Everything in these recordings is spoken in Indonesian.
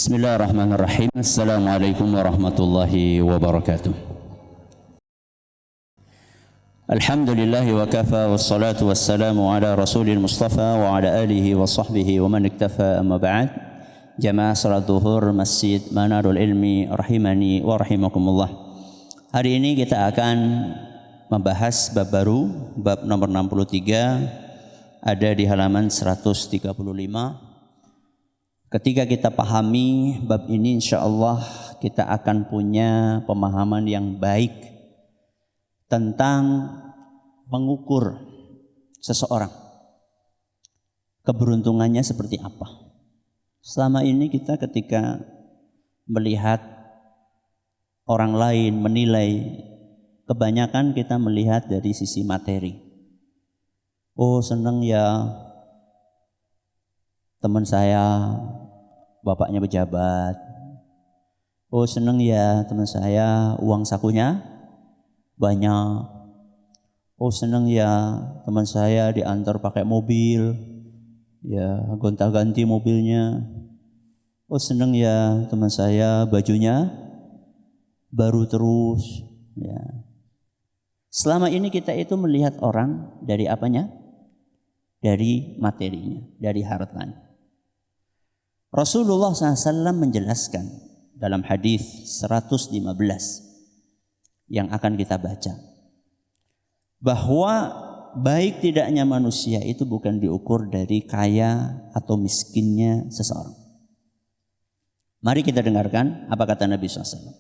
Bismillahirrahmanirrahim. Assalamualaikum warahmatullahi wabarakatuh. Alhamdulillahi wa kafa wassalatu wassalamu ala rasulil mustafa wa ala alihi wa sahbihi wa man iktafa amma ba'd. Jamaah salat zuhur Masjid Manarul Ilmi rahimani wa rahimakumullah. Hari ini kita akan membahas bab baru, bab nomor 63, ada di halaman 135. Ketika kita pahami bab ini, insya Allah kita akan punya pemahaman yang baik tentang mengukur seseorang, keberuntungannya seperti apa. Selama ini kita ketika melihat orang lain, menilai, kebanyakan kita melihat dari sisi materi. Oh, senang ya teman saya bapaknya pejabat. Oh, senang ya teman saya uang sakunya banyak. Oh, senang ya teman saya diantar pakai mobil, ya gonta-ganti mobilnya. Oh, senang ya teman saya bajunya baru terus. Ya. Selama ini kita itu melihat orang dari apanya? Dari materinya, dari hartanya. Rasulullah SAW menjelaskan dalam hadis 115 yang akan kita baca, bahwa baik tidaknya manusia itu bukan diukur dari kaya atau miskinnya seseorang. Mari kita dengarkan apa kata Nabi SAW.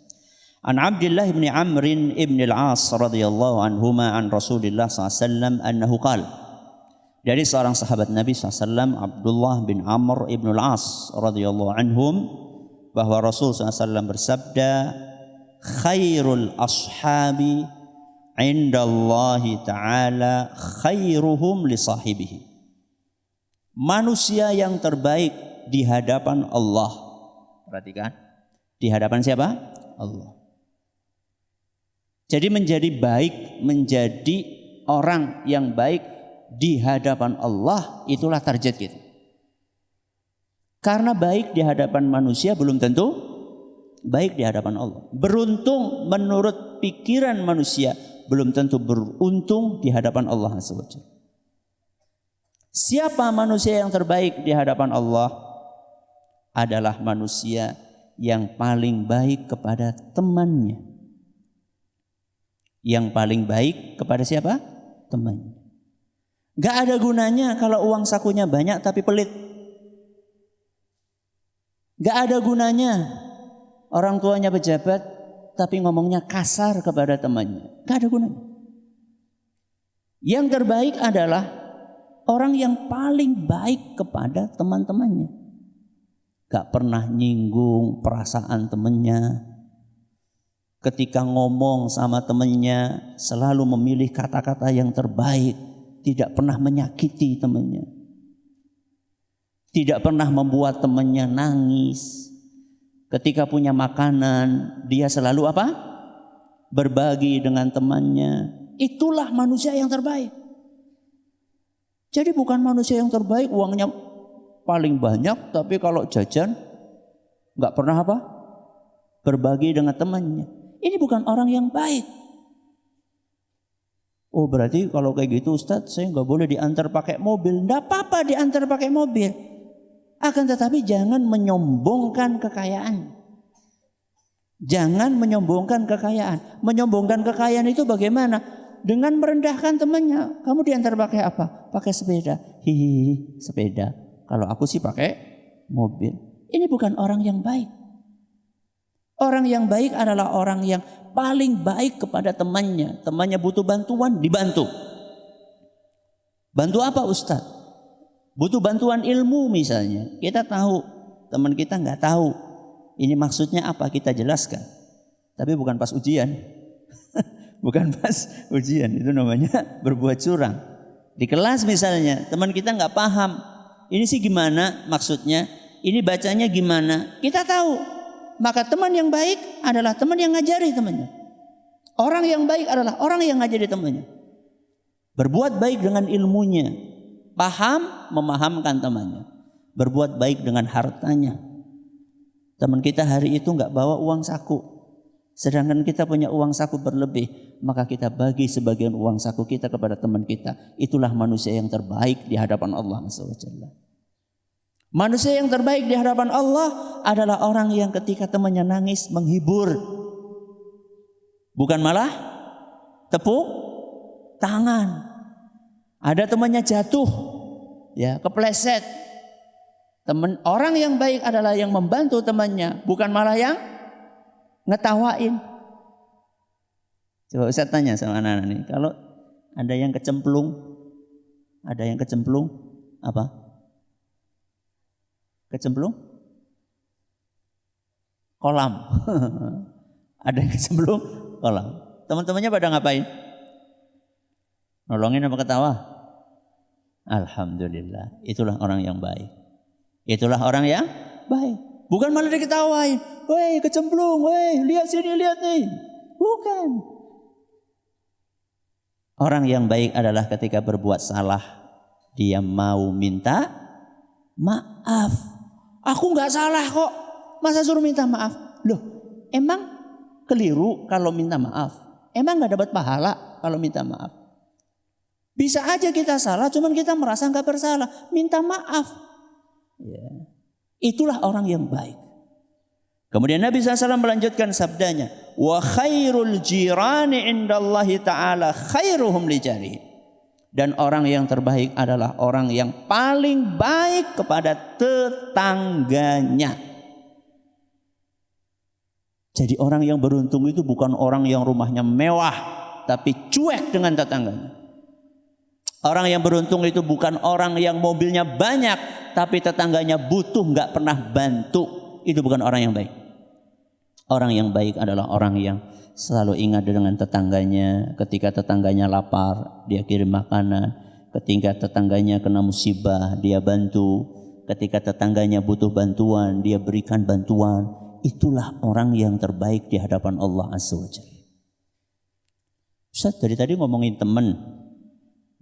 An Abdullah bin Amr ibn al-As radhiyallahu anhuma an Rasulillah SAW annahu qala. Dari seorang sahabat Nabi SAW, Abdullah bin Amr ibn al-As radhiyallahu anhum, bahwa Rasul SAW bersabda, khairul ashabi indallahi ta'ala khairuhum li sahibihi. Manusia yang terbaik di hadapan Allah. Perhatikan, di hadapan siapa? Allah. Jadi menjadi baik, menjadi orang yang baik di hadapan Allah, itulah target kita. Karena baik di hadapan manusia belum tentu baik di hadapan Allah. Beruntung menurut pikiran manusia belum tentu beruntung di hadapan Allah SWT. Siapa manusia yang terbaik di hadapan Allah? Adalah manusia yang paling baik kepada temannya. Yang paling baik kepada siapa? Temannya. Gak ada gunanya kalau uang sakunya banyak tapi pelit. Gak ada gunanya orang tuanya pejabat tapi ngomongnya kasar kepada temannya. Gak ada gunanya. Yang terbaik adalah orang yang paling baik kepada teman-temannya. Gak pernah nyinggung perasaan temannya. Ketika ngomong sama temannya selalu memilih kata-kata yang terbaik. Tidak pernah menyakiti temannya. Tidak pernah membuat temannya nangis. Ketika punya makanan, dia selalu apa? Berbagi dengan temannya. Itulah manusia yang terbaik. Jadi bukan manusia yang terbaik uangnya paling banyak, tapi kalau jajan nggak pernah apa? Berbagi dengan temannya. Ini bukan orang yang baik. Oh, berarti kalau kayak gitu Ustadz, saya nggak boleh diantar pakai mobil. Nggak apa-apa diantar pakai mobil. Akan tetapi jangan menyombongkan kekayaan. Jangan menyombongkan kekayaan. Menyombongkan kekayaan itu bagaimana? Dengan merendahkan temannya. Kamu diantar pakai apa? Pakai sepeda. Hihihi, sepeda. Kalau aku sih pakai mobil. Ini bukan orang yang baik. Orang yang baik adalah orang yang paling baik kepada temannya. Temannya butuh bantuan, dibantu. Bantu apa Ustaz? Butuh bantuan ilmu misalnya. Kita tahu, teman kita nggak tahu. Ini maksudnya apa, kita jelaskan. Tapi bukan pas ujian. Bukan pas ujian, itu namanya berbuat curang. Di kelas misalnya, teman kita nggak paham. Ini sih gimana maksudnya? Ini bacanya gimana? Kita tahu. Maka teman yang baik adalah teman yang ngajari temannya. Orang yang baik adalah orang yang ngajari temannya. Berbuat baik dengan ilmunya. Paham, memahamkan temannya. Berbuat baik dengan hartanya. Teman kita hari itu nggak bawa uang saku, sedangkan kita punya uang saku berlebih, maka kita bagi sebagian uang saku kita kepada teman kita. Itulah manusia yang terbaik di hadapan Allah SWT. Manusia yang terbaik di hadapan Allah adalah orang yang ketika temannya nangis menghibur, bukan malah tepuk tangan. Ada temannya jatuh, ya kepleset. Orang yang baik adalah yang membantu temannya, bukan malah yang ngetawain. Coba Ustaz tanya sama anak-anak nih, kalau ada yang kecemplung apa? Kecemplung? Kolam. Ada yang kecemplung kolam. Teman-temannya pada ngapain? Nolongin apa ketawa? Alhamdulillah, itulah orang yang baik. Itulah orang yang baik. Bukan malah diketawain. Woi kecemplung, woi lihat sini, lihat nih. Bukan. Orang yang baik adalah ketika berbuat salah, dia mau minta maaf. Aku nggak salah kok, masa suruh minta maaf? Loh, emang keliru kalau minta maaf? Emang nggak dapat pahala kalau minta maaf? Bisa aja kita salah, cuman kita merasa nggak bersalah, minta maaf. Ya. Itulah orang yang baik. Kemudian Nabi SAW melanjutkan sabdanya, wa khairul jirani indallahi ta'ala khairuhum li jarihi. Dan orang yang terbaik adalah orang yang paling baik kepada tetangganya. Jadi orang yang beruntung itu bukan orang yang rumahnya mewah, tapi cuek dengan tetangganya. Orang yang beruntung itu bukan orang yang mobilnya banyak, tapi tetangganya butuh nggak pernah bantu. Itu bukan orang yang baik. Orang yang baik adalah orang yang selalu ingat dengan tetangganya. Ketika tetangganya lapar, dia kirim makanan. Ketika tetangganya kena musibah, dia bantu. Ketika tetangganya butuh bantuan, dia berikan bantuan. Itulah orang yang terbaik di hadapan Allah Azza wa Jalla. Ustaz, dari tadi ngomongin teman,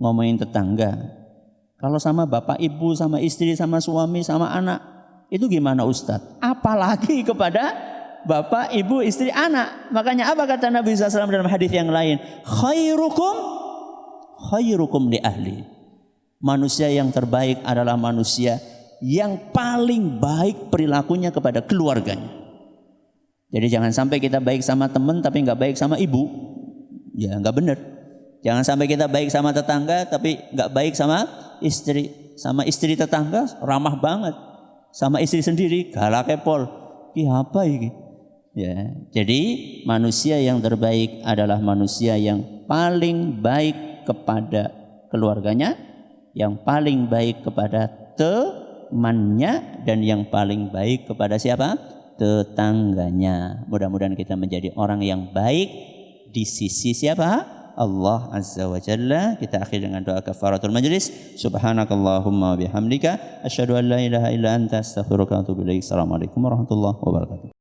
ngomongin tetangga. Kalau sama bapak, ibu, sama istri, sama suami, sama anak, itu gimana Ustaz? Apalagi kepada bapak, ibu, istri, anak. Makanya apa kata Nabi SAW dalam hadis yang lain? Khairukum li ahli. Manusia yang terbaik adalah manusia yang paling baik perilakunya kepada keluarganya. Jadi jangan sampai kita baik sama teman tapi nggak baik sama ibu. Ya nggak benar. Jangan sampai kita baik sama tetangga tapi nggak baik sama istri. Sama istri tetangga ramah banget. Sama istri sendiri galak kepol. Apa ini? Ya, jadi manusia yang terbaik adalah manusia yang paling baik kepada keluarganya, yang paling baik kepada temannya, dan yang paling baik kepada siapa? Tetangganya. Mudah-mudahan kita menjadi orang yang baik di sisi siapa? Allah Azza wa Jalla. Kita akhiri dengan doa kafaratul majlis. Subhanakallahumma bihamdika asyhadu an la ilaha illa anta astaghfiruka wa atubu ilaik. Assalamualaikum warahmatullahi wabarakatuh.